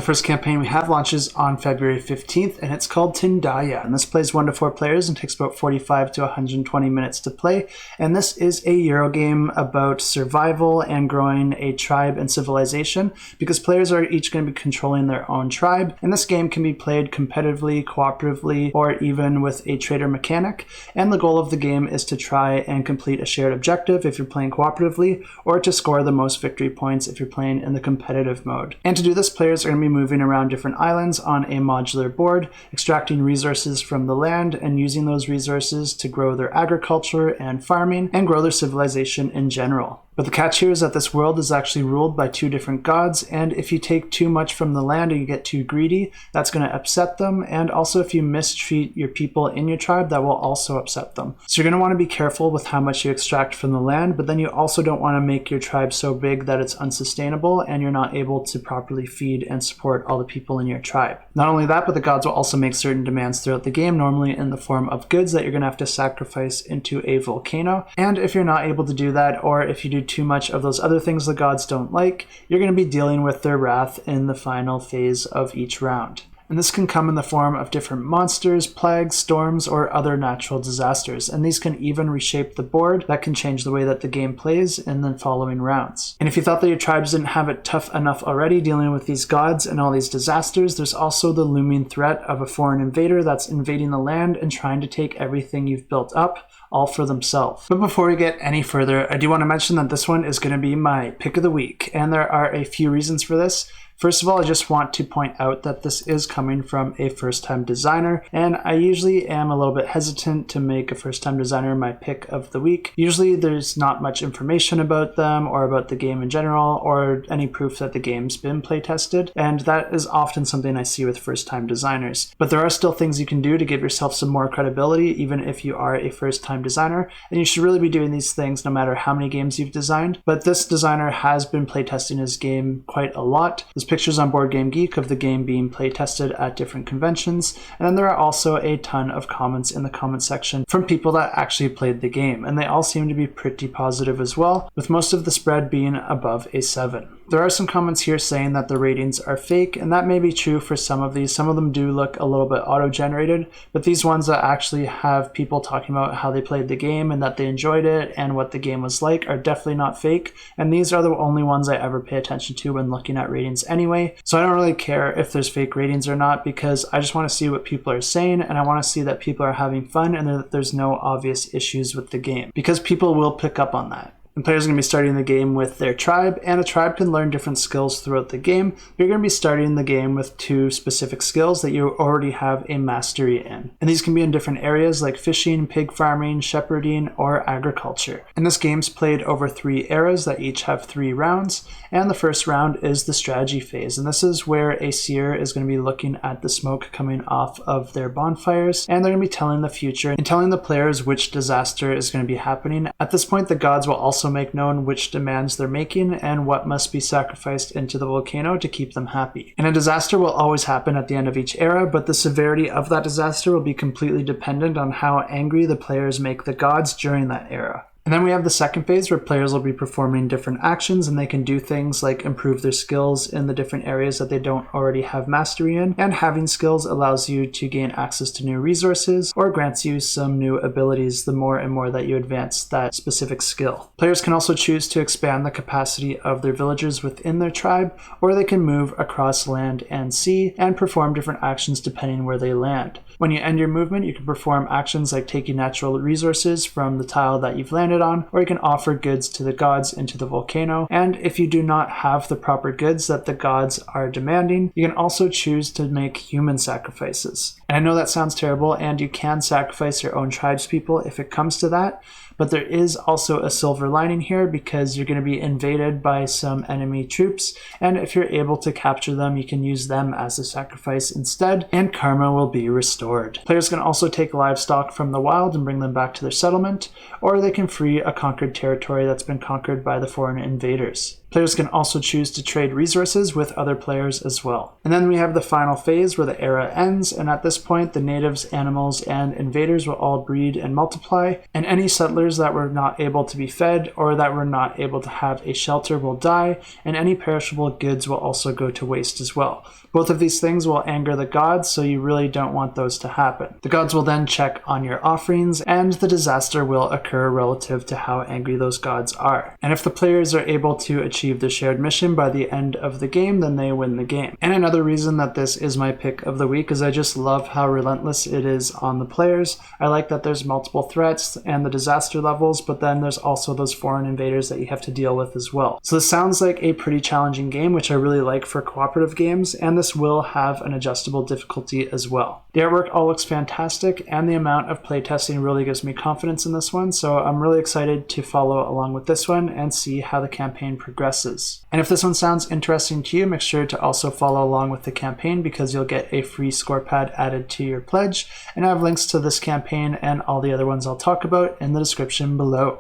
the first campaign we have launches on February 15th, and it's called Tindaya. And this plays 1 to 4 players and takes about 45 to 120 minutes to play. And this is a Euro game about survival and growing a tribe and civilization, because players are each going to be controlling their own tribe. And this game can be played competitively, cooperatively, or even with a trader mechanic. And the goal of the game is to try and complete a shared objective if you're playing cooperatively, or to score the most victory points if you're playing in the competitive mode. And to do this, players are going to be moving around different islands on a modular board, extracting resources from the land and using those resources to grow their agriculture and farming and grow their civilization in general. But the catch here is that this world is actually ruled by 2 different gods, and if you take too much from the land and you get too greedy, that's going to upset them, and also if you mistreat your people in your tribe, that will also upset them. So you're going to want to be careful with how much you extract from the land, but then you also don't want to make your tribe so big that it's unsustainable and you're not able to properly feed and support all the people in your tribe. Not only that, but the gods will also make certain demands throughout the game, normally in the form of goods that you're going to have to sacrifice into a volcano, and if you're not able to do that, or if you do too much of those other things the gods don't like, you're going to be dealing with their wrath in the final phase of each round. And this can come in the form of different monsters, plagues, storms, or other natural disasters. And these can even reshape the board. That can change the way that the game plays in the following rounds. And if you thought that your tribes didn't have it tough enough already dealing with these gods and all these disasters, there's also the looming threat of a foreign invader that's invading the land and trying to take everything you've built up, all for themselves. But before we get any further, I do want to mention that this one is going to be my pick of the week. And there are a few reasons for this. First of all, I just want to point out that this is coming from a first-time designer, and I usually am a little bit hesitant to make a first-time designer my pick of the week. Usually there's not much information about them or about the game in general or any proof that the game's been play-tested, and that is often something I see with first-time designers. But there are still things you can do to give yourself some more credibility even if you are a first-time designer, and you should really be doing these things no matter how many games you've designed. But this designer has been playtesting his game quite a lot. There's pictures on Board Game Geek of the game being playtested at different conventions, and then there are also a ton of comments in the comment section from people that actually played the game, and they all seem to be pretty positive as well, with most of the spread being above a 7. There are some comments here saying that the ratings are fake, and that may be true for some of these. Some of them do look a little bit auto-generated, but these ones that actually have people talking about how they played the game and that they enjoyed it and what the game was like are definitely not fake, and these are the only ones I ever pay attention to when looking at ratings anyway. So I don't really care if there's fake ratings or not, because I just want to see what people are saying, and I want to see that people are having fun and that there's no obvious issues with the game, because people will pick up on that. And players are going to be starting the game with their tribe, and a tribe can learn different skills throughout the game. You're going to be starting the game with 2 specific skills that you already have a mastery in. And these can be in different areas like fishing, pig farming, shepherding, or agriculture. And this game's played over 3 eras that each have 3 rounds, and the first round is the strategy phase. And this is where a seer is going to be looking at the smoke coming off of their bonfires, and they're going to be telling the future and telling the players which disaster is going to be happening. At this point, the gods will also make known which demands they're making and what must be sacrificed into the volcano to keep them happy. And a disaster will always happen at the end of each era, but the severity of that disaster will be completely dependent on how angry the players make the gods during that era. And then we have the second phase where players will be performing different actions, and they can do things like improve their skills in the different areas that they don't already have mastery in, and having skills allows you to gain access to new resources or grants you some new abilities the more and more that you advance that specific skill. Players can also choose to expand the capacity of their villagers within their tribe, or they can move across land and sea and perform different actions depending where they land. When you end your movement, you can perform actions like taking natural resources from the tile that you've landed on, or you can offer goods to the gods into the volcano. And if you do not have the proper goods that the gods are demanding, you can also choose to make human sacrifices. And I know that sounds terrible, and you can sacrifice your own tribespeople if it comes to that, but there is also a silver lining here, because you're going to be invaded by some enemy troops, and if you're able to capture them, you can use them as a sacrifice instead, and karma will be restored. Players can also take livestock from the wild and bring them back to their settlement, or they can free a conquered territory that's been conquered by the foreign invaders. Players can also choose to trade resources with other players as well. And then we have the final phase where the era ends, and at this point the natives, animals, and invaders will all breed and multiply, and any settlers that were not able to be fed or that were not able to have a shelter will die, and any perishable goods will also go to waste as well. Both of these things will anger the gods, so you really don't want those to happen. The gods will then check on your offerings, and the disaster will occur relative to how angry those gods are. And if the players are able to achieve the shared mission by the end of the game, then they win the game. And another reason that this is my pick of the week is I just love how relentless it is on the players. I like that there's multiple threats and the disaster levels, but then there's also those foreign invaders that you have to deal with as well. So this sounds like a pretty challenging game, which I really like for cooperative games, and this will have an adjustable difficulty as well. The artwork all looks fantastic, and the amount of playtesting really gives me confidence in this one, so I'm really excited to follow along with this one and see how the campaign progresses. And if this one sounds interesting to you, make sure to also follow along with the campaign because you'll get a free score pad added to your pledge, and I have links to this campaign and all the other ones I'll talk about in the description below.